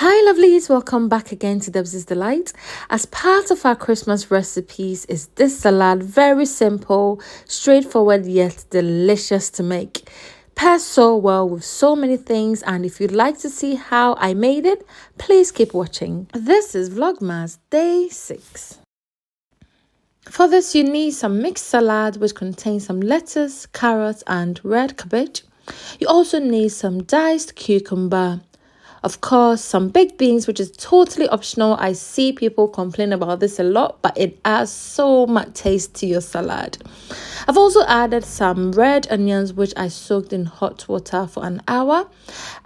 Hi lovelies, welcome back again to Debzies Delight. As part of our Christmas recipes is this salad, very simple, straightforward yet delicious to make. Pairs so well with so many things, and if you'd like to see how I made it, please keep watching. This is Vlogmas Day 6. For this you need some mixed salad which contains some lettuce, carrots and red cabbage. You also need some diced cucumber. Of course, some baked beans, which is totally optional. I see people complain about this a lot, but it adds so much taste to your salad. I've also added some red onions, which I soaked in hot water for an hour.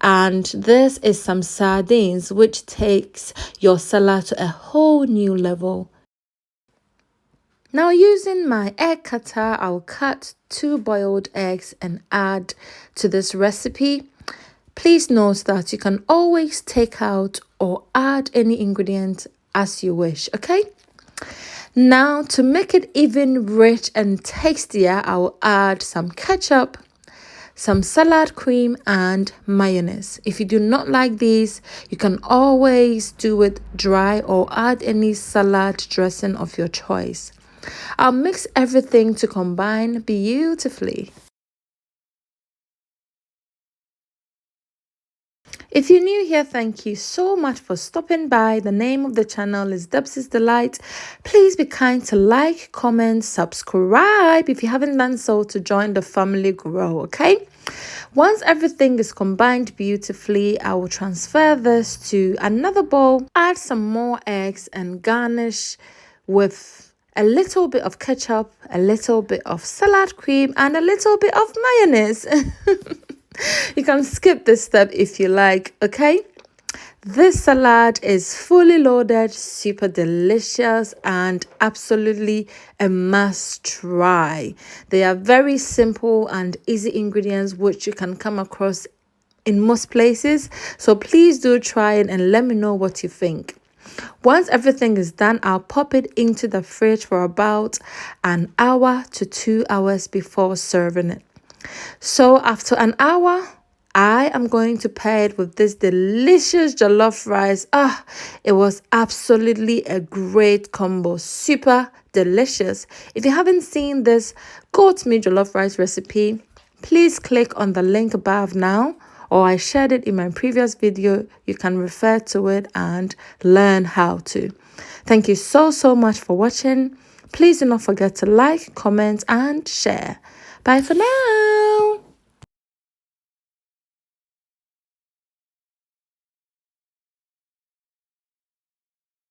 And this is some sardines, which takes your salad to a whole new level. Now, using my egg cutter, I'll cut 2 boiled eggs and add to this recipe. Please note that you can always take out or add any ingredient as you wish, okay? Now, to make it even rich and tastier, I will add some ketchup, some salad cream and mayonnaise. If you do not like these, you can always do it dry or add any salad dressing of your choice. I'll mix everything to combine beautifully. If you're new here, thank you so much for stopping by. The name of the channel is Debzies Delight. Please be kind to like, comment, subscribe if you haven't done so to join the family grow, okay? Once everything is combined beautifully, I will transfer this to another bowl, add some more eggs and garnish with a little bit of ketchup, a little bit of salad cream and a little bit of mayonnaise. You can skip this step if you like, okay? This salad is fully loaded, super delicious, and absolutely a must try. They are very simple and easy ingredients which you can come across in most places. So please do try it and let me know what you think. Once everything is done, I'll pop it into the fridge for about an hour to 2 hours before serving it. So after an hour, I am going to pair it with this delicious jollof rice. It was absolutely a great combo, super delicious. If you haven't seen this goat meat jollof rice recipe, please click on the link above now, or I shared it in my previous video. You can refer to it and learn how to. Thank you so much for watching. Please do not forget to like, comment and share. Bye for now.